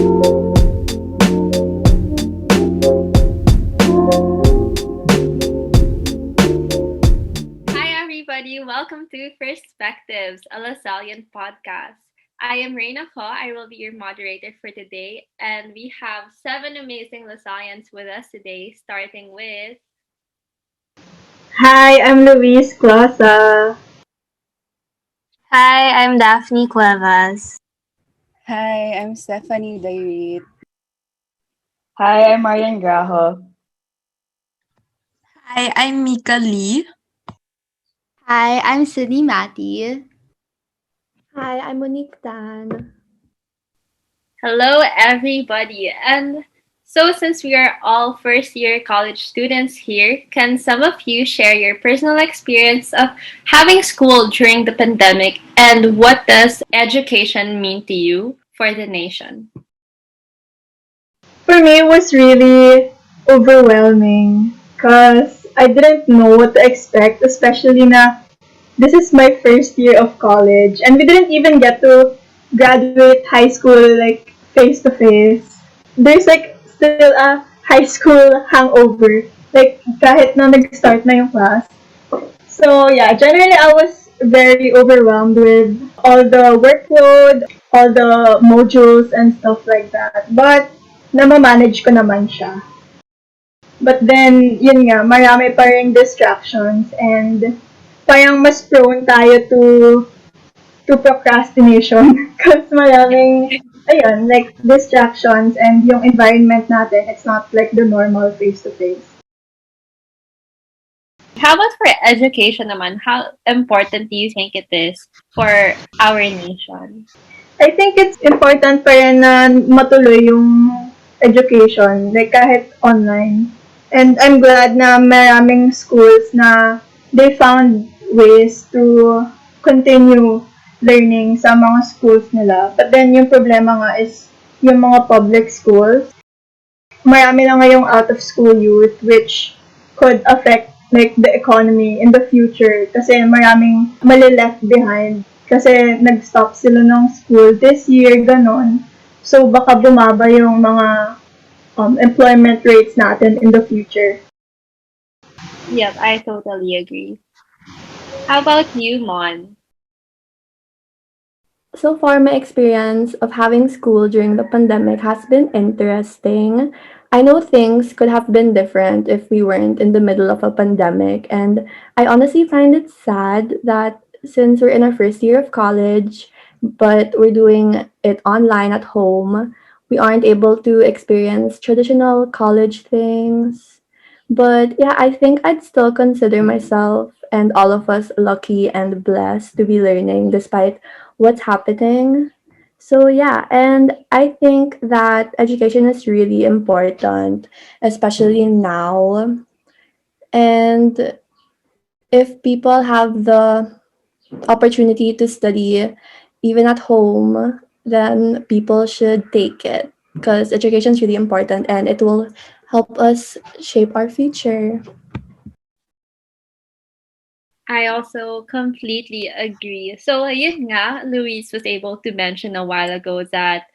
Hi, everybody. Welcome to Perspectives, a LaSallian podcast. I am Raena. I will be your moderator for today, and we have seven amazing LaSallians with us today, starting with. Hi, I'm Louise, Closa. Hi, I'm Daphne Cuevas. Hi, I'm Stephanie Dayrit. Hi, I'm Marian Grajo. Hi, I'm Mika Lee. Hi, I'm Sydney Matti. Hi, I'm Monique Tan. Hello, everybody. And so, since we are all first year college students here, can some of you share your personal experience of having school during the pandemic and what does education mean to you for the nation? For me, it was really overwhelming because I didn't know what to expect, especially na this is my first year of college and we didn't even get to graduate high school like face to face. There's like still a high school hangover like kahit na nag-start na yung class. So yeah, generally I was very overwhelmed with all the workload, all the modules and stuff like that. But namamanage ko naman siya. But then, yun nga, marami pa ring distractions and parang mas prone tayo to procrastination because maraming ayun, like distractions and yung environment natin, it's not like the normal face-to-face. How about for education naman? How important do you think it is for our nation? I think it's important pa rin na matuloy yung education, like kahit online. And I'm glad na maraming schools na they found ways to continue learning sa mga schools nila. But then yung problema nga is yung mga public schools. Marami lang ngayong out-of-school youth which could affect like the economy in the future kasi maraming mali-left behind kasi nag-stop sila ng school this year, ganon. So, baka bumaba yung mga employment rates natin in the future. Yep, I totally agree. How about you, Mon? So far, my experience of having school during the pandemic has been interesting. I know things could have been different if we weren't in the middle of a pandemic, and I honestly find it sad that since we're in our first year of college, but we're doing it online at home, we aren't able to experience traditional college things. But yeah, I think I'd still consider myself and all of us lucky and blessed to be learning despite what's happening. So yeah, and I think that education is really important, especially now. And if people have the opportunity to study even at home, then people should take it because education is really important and it will help us shape our future. I also completely agree. So, yun nga, Louise was able to mention a while ago that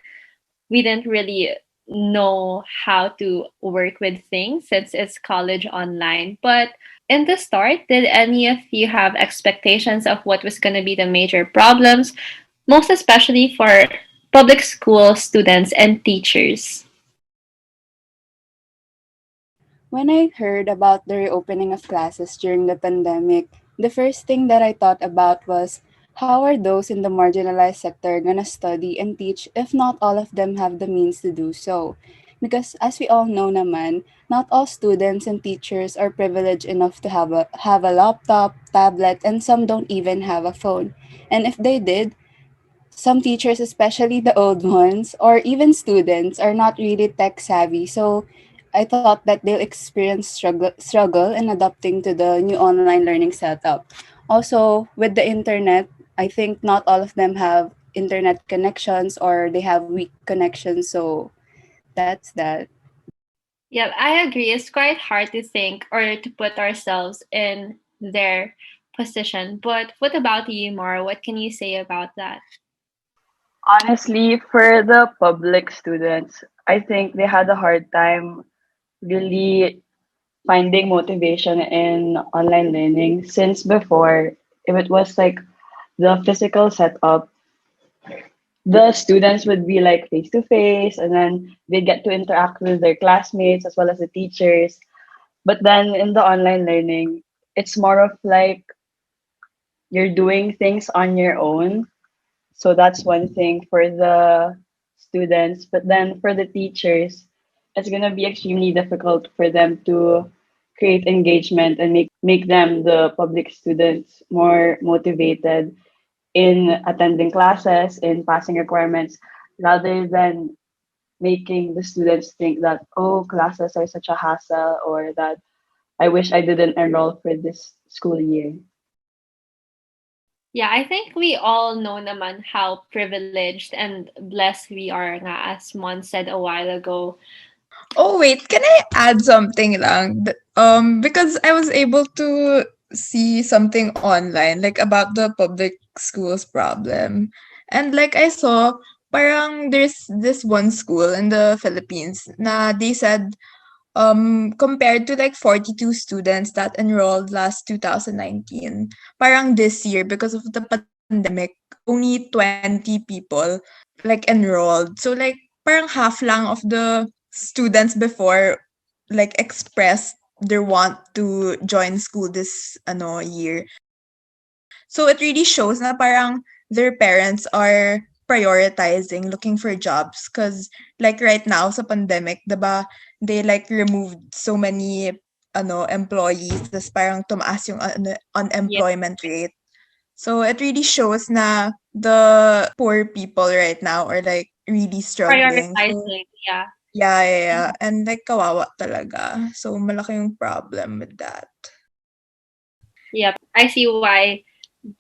we didn't really know how to work with things since it's college online. But in the start, did any of you have expectations of what was going to be the major problems, most especially for public school students and teachers? When I heard about the reopening of classes during the pandemic, the first thing that I thought about was how are those in the marginalized sector gonna study and teach if not all of them have the means to do so? Because as we all know naman, not all students and teachers are privileged enough to have a laptop, tablet, and some don't even have a phone. And if they did, some teachers, especially the old ones, or even students, are not really tech savvy. So I thought that they'll experience struggle in adapting to the new online learning setup. Also, with the internet, I think not all of them have internet connections or they have weak connections. So that's that. Yeah, I agree. It's quite hard to think or to put ourselves in their position. But what about you, Mara? What can you say about that? Honestly, for the public students, I think they had a hard time really finding motivation in online learning since before, if it was like the physical setup, the students would be like face to face and then they get to interact with their classmates as well as the teachers. But then in the online learning, it's more of like you're doing things on your own. So that's one thing for the students. But then for the teachers, it's going to be extremely difficult for them to create engagement and make them, the public students, more motivated in attending classes, in passing requirements, rather than making the students think that, oh, classes are such a hassle or that I wish I didn't enroll for this school year. Yeah, I think we all know naman how privileged and blessed we are nga, as Mon said a while ago. Oh wait, can I add something lang? Because I was able to see something online like about the public schools problem. And like I saw parang there's this one school in the Philippines na they said compared to like 42 students that enrolled last 2019, parang this year because of the pandemic, only 20 people like enrolled. So like parang half lang of the students before like expressed their want to join school this year. So it really shows na parang their parents are prioritizing looking for jobs because like right now sa pandemic, 'di ba, they like removed so many employees, tas parang tumaas yung Yeah, unemployment rate. So it really shows na the poor people right now are like really struggling. So prioritizing. Yeah. yeah, yeah, yeah. And like kawawa talaga. So malaki yung problem with that. Yep. I see why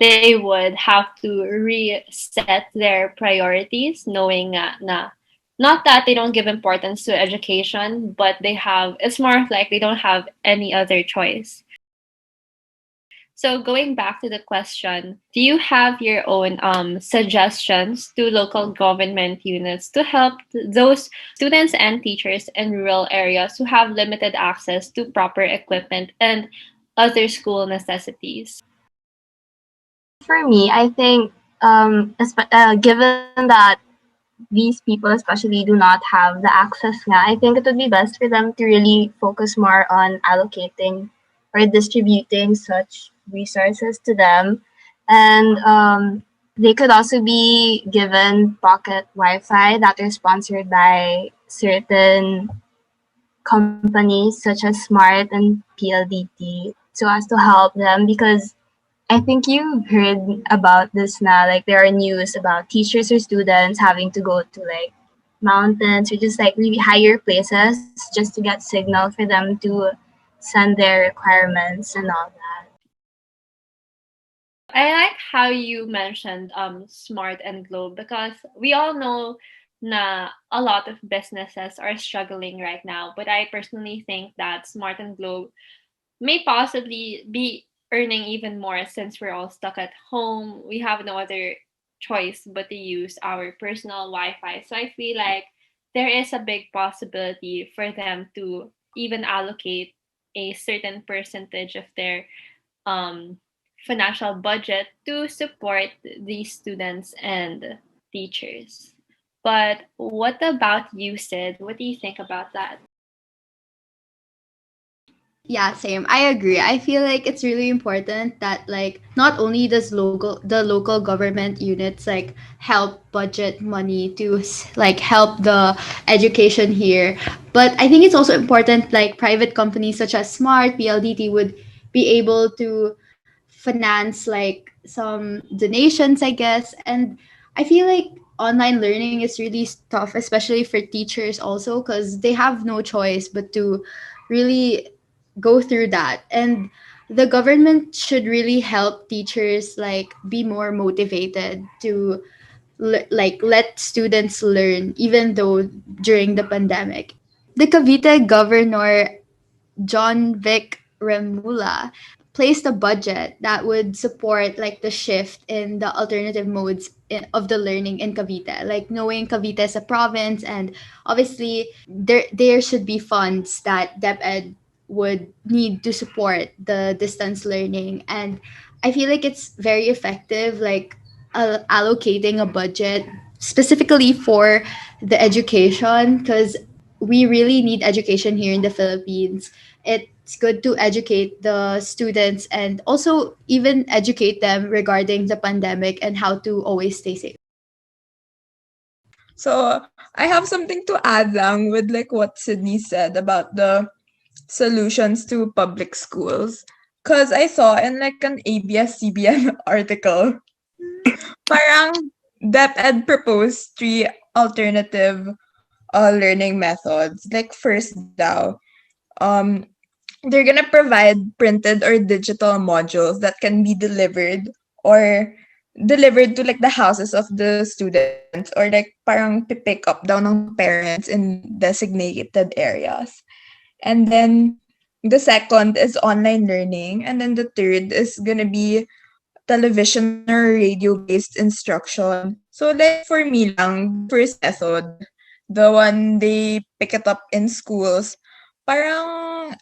they would have to reset their priorities, knowing na not that they don't give importance to education, but it's more of like they don't have any other choice. So going back to the question, do you have your own suggestions to local government units to help those students and teachers in rural areas who have limited access to proper equipment and other school necessities? For me, I think given that these people especially do not have the access nga, I think it would be best for them to really focus more on allocating or distributing such resources to them. And they could also be given pocket Wi-Fi that are sponsored by certain companies such as Smart and PLDT so as to help them because I think you've heard about this now. Like there are news about teachers or students having to go to like mountains or just like really higher places just to get signal for them to send their requirements and all that. I like how you mentioned Smart and Globe because we all know na a lot of businesses are struggling right now. But I personally think that Smart and Globe may possibly be earning even more since we're all stuck at home. We have no other choice but to use our personal Wi-Fi. So I feel like there is a big possibility for them to even allocate a certain percentage of their um, financial budget to support these students and teachers. But what about you, Sid? What do you think about that? Yeah, same. I agree. I feel like it's really important that like not only does the local government units like help budget money to like help the education here, but I think it's also important like private companies such as Smart, PLDT would be able to finance like some donations, I guess. And I feel like online learning is really tough, especially for teachers also because they have no choice but to really go through that. And the government should really help teachers like be more motivated to like let students learn even though during the pandemic. The Cavite governor John Vic Remula placed a budget that would support like the shift in the alternative modes of the learning in Cavite. Like knowing Cavite is a province, and obviously there should be funds that DepEd would need to support the distance learning. And I feel like it's very effective, like allocating a budget specifically for the education, because we really need education here in the Philippines. It's good to educate the students and also even educate them regarding the pandemic and how to always stay safe. So I have something to add lang with like what Sydney said about the solutions to public schools. Cause I saw in like an ABS-CBN article, parang DepEd proposed three alternative learning methods. Like first daw, um, they're gonna provide printed or digital modules that can be or delivered to like the houses of the students, or like parang pick up daw ng parents in designated areas. And then the second is online learning, and then the third is gonna be television or radio based instruction. So like for me lang, the first method, the one they pick it up in schools, parang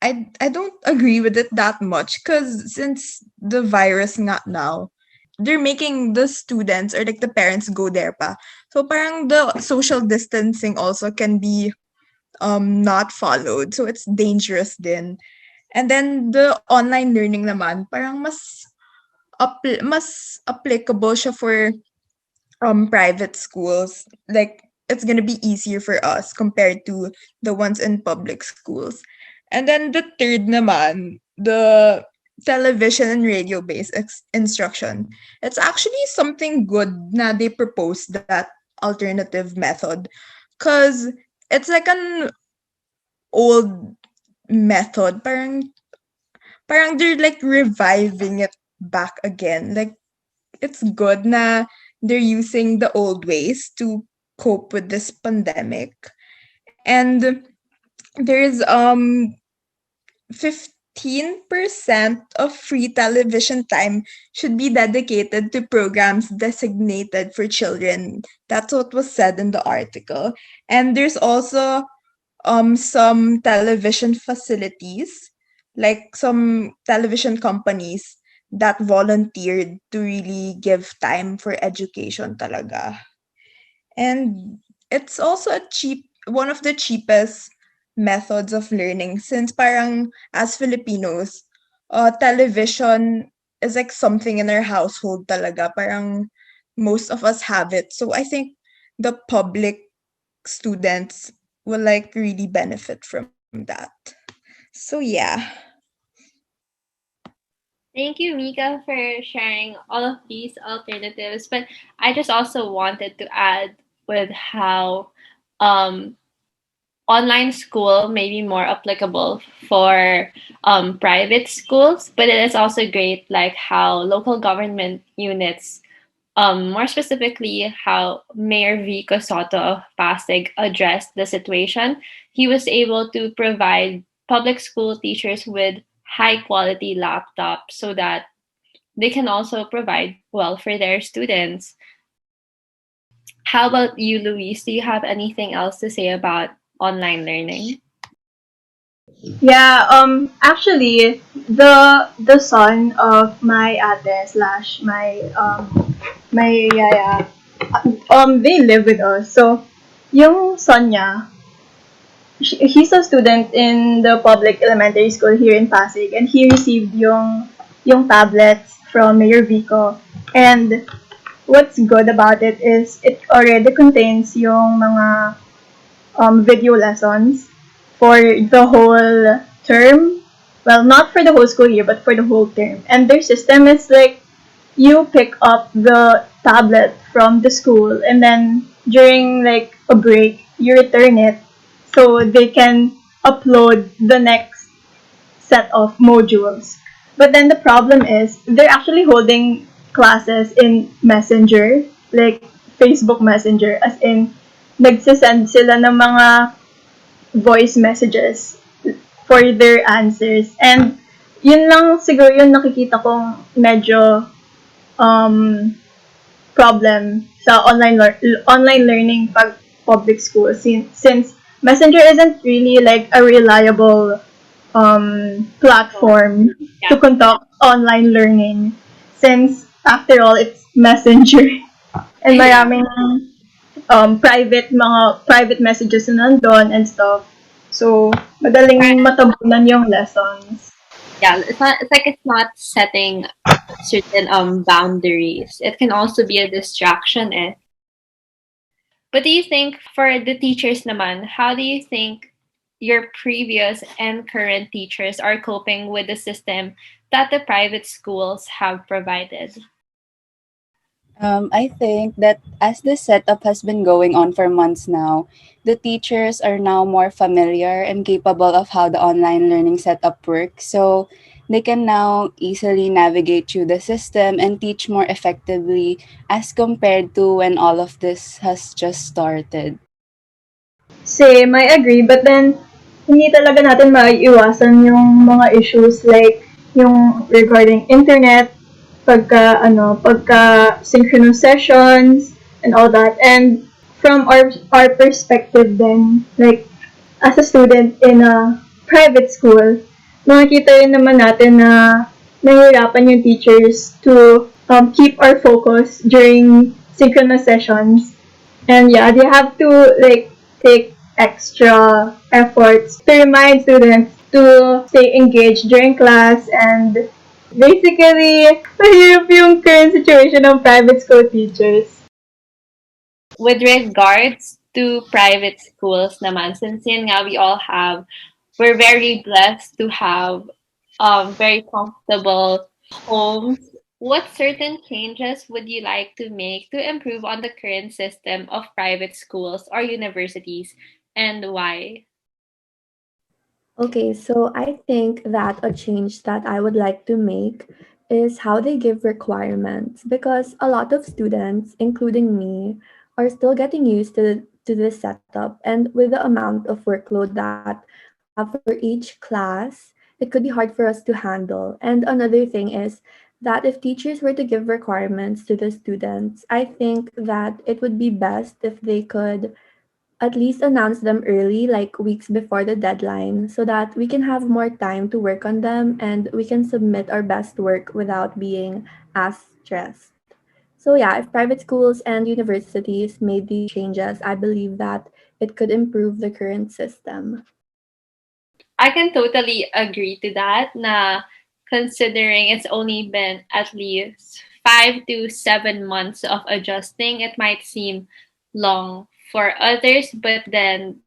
I don't agree with it that much, because since the virus nga now, they're making the students or like the parents go there pa. So parang the social distancing also can be not followed. So it's dangerous din. And then the online learning naman, parang mas applicable siya for private schools. Like it's gonna be easier for us compared to the ones in public schools. And then the third naman, the television and radio based instruction. It's actually something good na they proposed that alternative method, because it's like an old method. Parang they're like reviving it back again. Like it's good na they're using the old ways to cope with this pandemic. And there's 15% of free television time should be dedicated to programs designated for children. That's what was said in the article. And there's also some television facilities, like some television companies that volunteered to really give time for education talaga. And it's also one of the cheapest methods of learning, since parang as Filipinos, television is like something in our household talaga. Parang most of us have it. So I think the public students will like really benefit from that. So yeah. Thank you, Mika, for sharing all of these alternatives. But I just also wanted to add with how um, online school may be more applicable for private schools, but it is also great, like how local government units, more specifically, how Mayor Vico Soto of Pasig addressed the situation. He was able to provide public school teachers with high quality laptops so that they can also provide well for their students. How about you, Louise? Do you have anything else to say about online learning? Yeah, actually, the son of my ate slash my yaya, they live with us. So, yung son niya, he's a student in the public elementary school here in Pasig, and he received yung tablets from Mayor Vico. And what's good about it is it already contains yung mga video lessons for the whole term. Well, not for the whole school year, but for the whole term. And their system is like you pick up the tablet from the school, and then during like a break, you return it so they can upload the next set of modules. But then the problem is they're actually holding classes in Messenger, like Facebook Messenger, as in nagsisend sila ng mga voice messages for their answers. And Yun lang siguro yung nakikita kong medyo um, problem sa online learning pag public school since Messenger isn't really like a reliable platform to Yeah. conduct online learning since after all it's Messenger and Yeah. maraming private messages na nandun and stuff. So, madaling matabunan yung lessons. Yeah, it's like it's not setting certain boundaries. It can also be a distraction, eh. But do you think for the teachers naman, how do you think your previous and current teachers are coping with the system that the private schools have provided? I think that as this setup has been going on for months now, the teachers are now more familiar and capable of how the online learning setup works. So they can now easily navigate through the system and teach more effectively as compared to when all of this has just started. Same, I agree. But then, hindi talaga natin maiiwasan yung mga issues like yung regarding internet, pagka synchronous sessions, and all that. And from our perspective then, like, as a student in a private school, makikita rin naman natin na nahihirapan yung teachers to keep our focus during synchronous sessions. And yeah, they have to like take extra efforts to remind students to stay engaged during class and basically mahirap yung current situation ng private school teachers. With regards to private schools naman, since yun nga we're very blessed to have very comfortable homes. What certain changes would you like to make to improve on the current system of private schools or universities, and why? Okay, so I think that a change that I would like to make is how they give requirements because a lot of students, including me, are still getting used to this setup, and with the amount of workload that we have for each class, it could be hard for us to handle. And another thing is that if teachers were to give requirements to the students, I think that it would be best if they could at least announce them early, like weeks before the deadline, so that we can have more time to work on them and we can submit our best work without being as stressed. So, yeah, if private schools and universities made these changes, I believe that it could improve the current system. I can totally agree to that na considering it's only been at least 5 to 7 months of adjusting, it might seem long for others, but then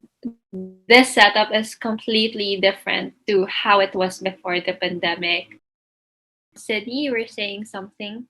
this setup is completely different to how it was before the pandemic. Sydney, you were saying something?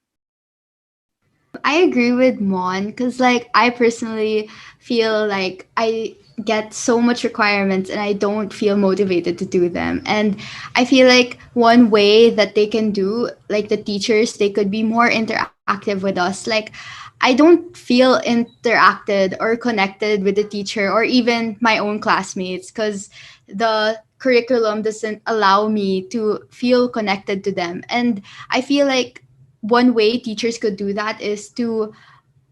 I agree with Mon because, like, I personally feel like I get so much requirements and I don't feel motivated to do them. And I feel like one way that they can do, like the teachers, they could be more interactive with us. Like, I don't feel interacted or connected with the teacher or even my own classmates because the curriculum doesn't allow me to feel connected to them. And I feel like one way teachers could do that is to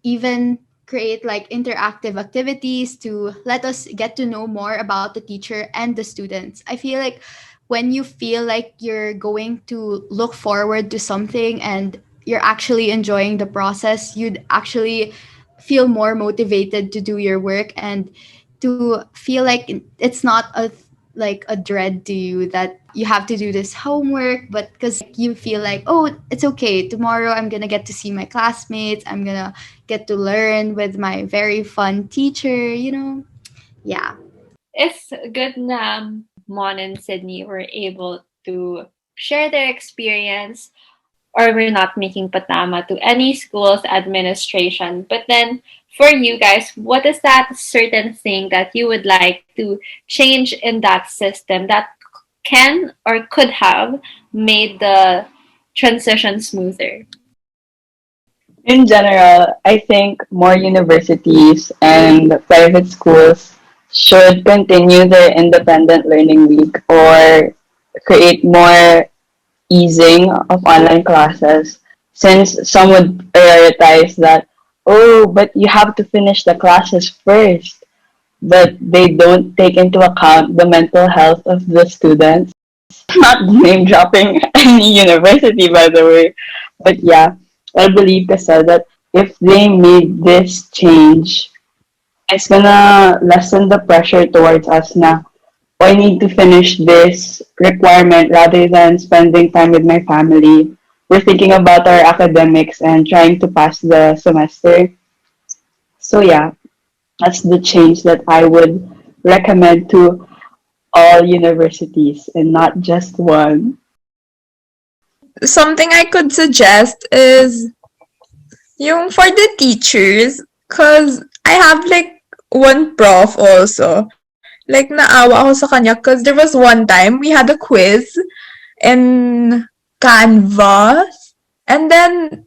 even create like interactive activities to let us get to know more about the teacher and the students. I feel like when you feel like you're going to look forward to something and you're actually enjoying the process, you'd actually feel more motivated to do your work and to feel like it's not a dread to you that you have to do this homework, but because like you feel like, oh, it's okay, tomorrow I'm gonna get to see my classmates, I'm gonna get to learn with my very fun teacher. Yeah. It's good na Mon and Sydney were able to share their experience, or we're not making patama to any school's administration. But then for you guys, what is that certain thing that you would like to change in that system that can or could have made the transition smoother? In general, I think more universities and private schools should continue their independent learning week or create more easing of online classes, since some would prioritize that, oh, but you have to finish the classes first, but they don't take into account the mental health of the students. Not name dropping any university, by the way, but yeah, I believe they said that if they made this change, it's gonna lessen the pressure towards us na, oh, I need to finish this requirement rather than spending time with my family. We're thinking about our academics and trying to pass the semester. So yeah, that's the change that I would recommend to all universities and not just one. Something I could suggest is yung for the teachers, cause I have like one prof also. Like naawa ako sa kanya cause there was one time we had a quiz in Canvas and then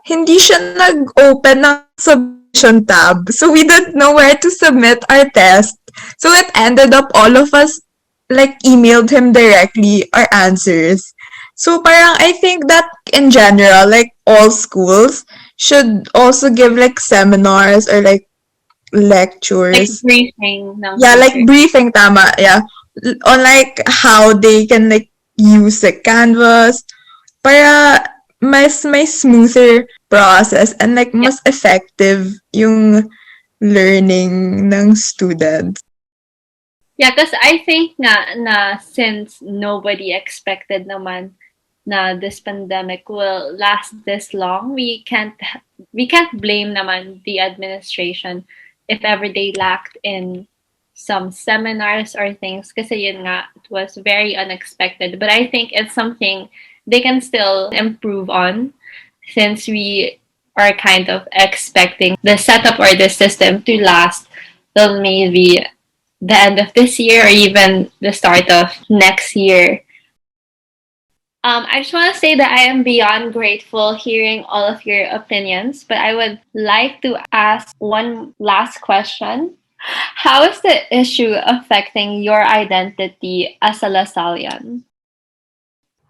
hindi siya nag-open ng submission tab. So we didn't know where to submit our test. So it ended up all of us like emailed him directly our answers. So parang I think that in general, like all schools should also give like seminars or like Like lectures. briefing ng Yeah, like teacher. briefing tama, yeah. On like how they can like use the canvas para mas may smoother process and like Yeah. mas effective yung learning ng students. Yeah, because I think na since nobody expected naman na this pandemic will last this long, we can't blame naman the administration if ever they lacked in some seminars or things kasi yun nga, it was very unexpected. But I think it's something they can still improve on since we are kind of expecting the setup or the system to last till maybe the end of this year or even the start of next year. I just want to say that I am beyond grateful hearing all of your opinions, but I would like to ask one last question. How is the issue affecting your identity as a Lasallian?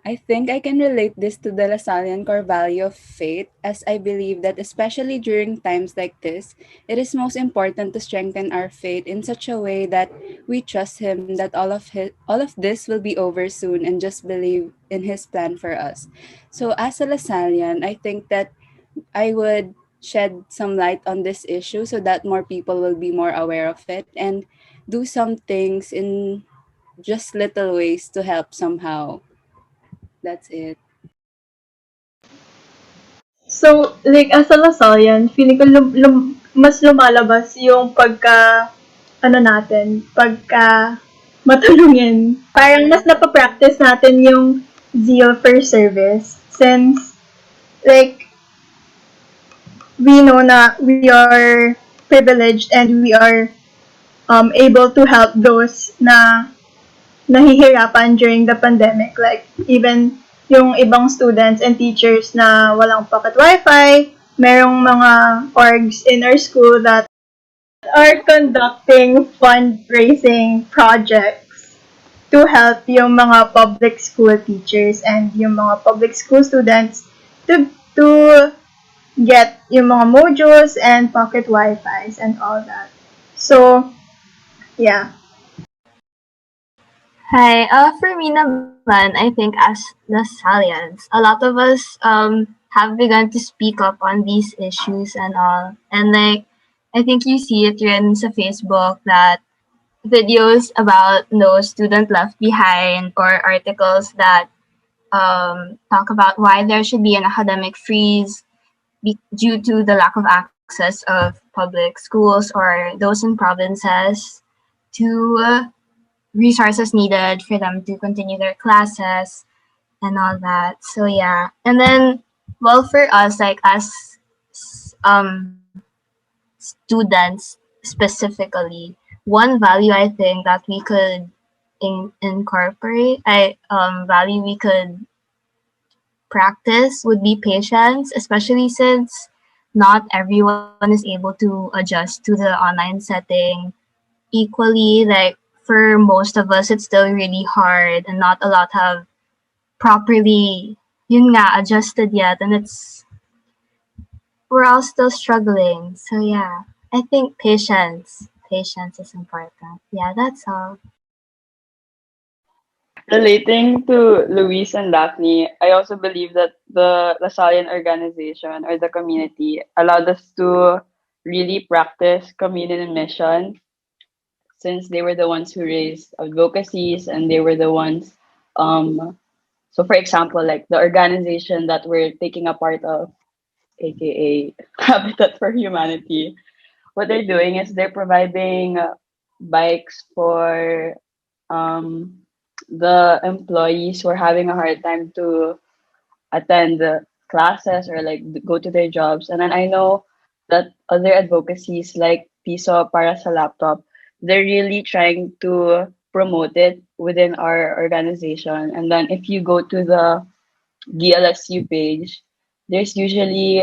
I think I can relate this to the Lasallian core value of faith, as I believe that especially during times like this, it is most important to strengthen our faith in such a way that we trust Him that all of this will be over soon and just believe in His plan for us. So as a Lasallian, I think that I would shed some light on this issue so that more people will be more aware of it and do some things in just little ways to help somehow. That's it. So, like, as a Lasallian, feeling ko mas lumalabas yung pagka matulungin. Parang mas napapractice natin yung zeal for service since, like, we know na we are privileged and we are able to help those na nahihirapan during the pandemic. Like, even yung ibang students and teachers na walang pocket wifi, merong mga orgs in our school that are conducting fundraising projects to help yung mga public school teachers and yung mga public school students to get yung mga modules and pocket Wi-Fis and all that. So, yeah. Hi, for me naman, I think as Lasallians, a lot of us have begun to speak up on these issues and all. And like, I think you see it in sa Facebook that videos about no student left behind or articles that talk about why there should be an academic freeze due to the lack of access of public schools or those in provinces to resources needed for them to continue their classes and all that. So yeah, and then well for us like as um students specifically, one value I think that we could incorporate, I value we could practice would be patience, especially since not everyone is able to adjust to the online setting equally. Like for most of us, it's still really hard, and not a lot have properly, yun nga, adjusted yet, and we're all still struggling. So yeah, I think patience is important. Yeah, that's all. Relating to Louise and Daphne, I also believe that the Lasallian organization or the community allowed us to really practice community mission since they were the ones who raised advocacies and they were the ones so for example like the organization that we're taking a part of, aka Habitat for Humanity, what they're doing is they're providing bikes for um, the employees who are having a hard time to attend the classes or like go to their jobs. And then I know that other advocacies like Piso para sa laptop, they're really trying to promote it within our organization. And then if you go to the DLSU page, there's usually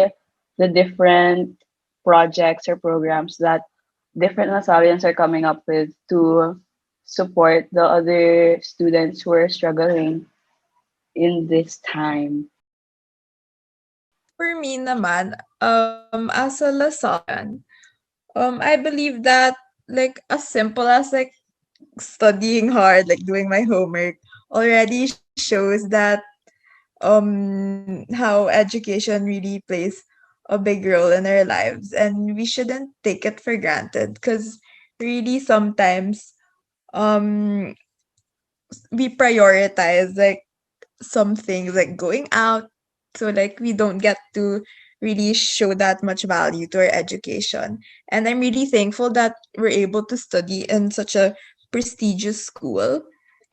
the different projects or programs that different Nasalians are coming up with to support the other students who are struggling in this time. For me naman, as a Lasallian, I believe that like as simple as like studying hard, like doing my homework, already shows that how education really plays a big role in our lives, and we shouldn't take it for granted because really sometimes um we prioritize like some things like going out, so like we don't get to really show that much value to our education. And I'm really thankful that we're able to study in such a prestigious school.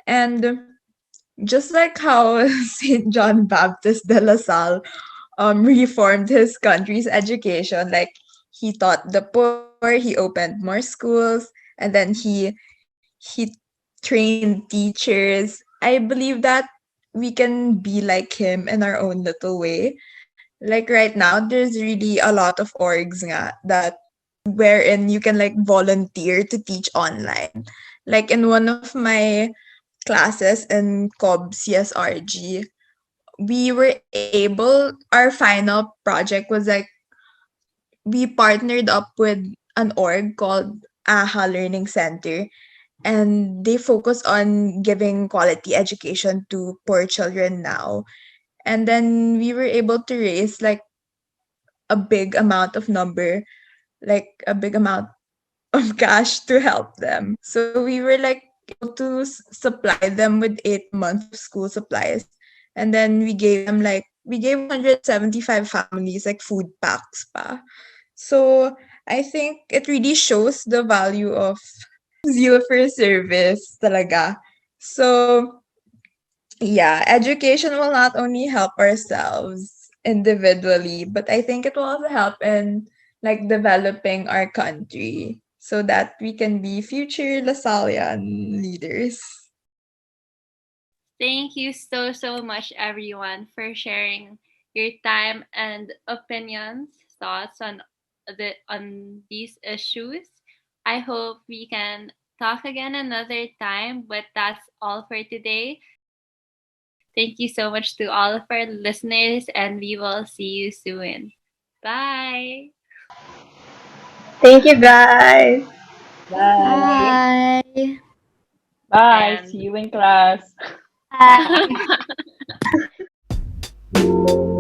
And just like how St. John Baptist de La Salle reformed his country's education, like he taught the poor, he opened more schools, and then he trained teachers. I believe that we can be like him in our own little way. Like right now, there's really a lot of orgs nga that wherein you can like volunteer to teach online. Like in one of my classes in COB CSRG, we were able, our final project was like we partnered up with an org called AHA Learning Center, and they focus on giving quality education to poor children now. And then we were able to raise like a big amount of number, like a big amount of cash to help them. So we were like able to supply them with 8 months of school supplies. And then we gave 175 families like food packs pa. So I think it really shows the value of zeal for service talaga. So yeah, education will not only help ourselves individually, but I think it will also help in like developing our country so that we can be future Lasallian leaders. Thank you so, so much, everyone, for sharing your time and opinions, thoughts on these issues. I hope we can talk again another time, but that's all for today. Thank you so much to all of our listeners, and we will see you soon. Bye. Thank you guys. Bye. Bye. Bye. See And you in class. Bye.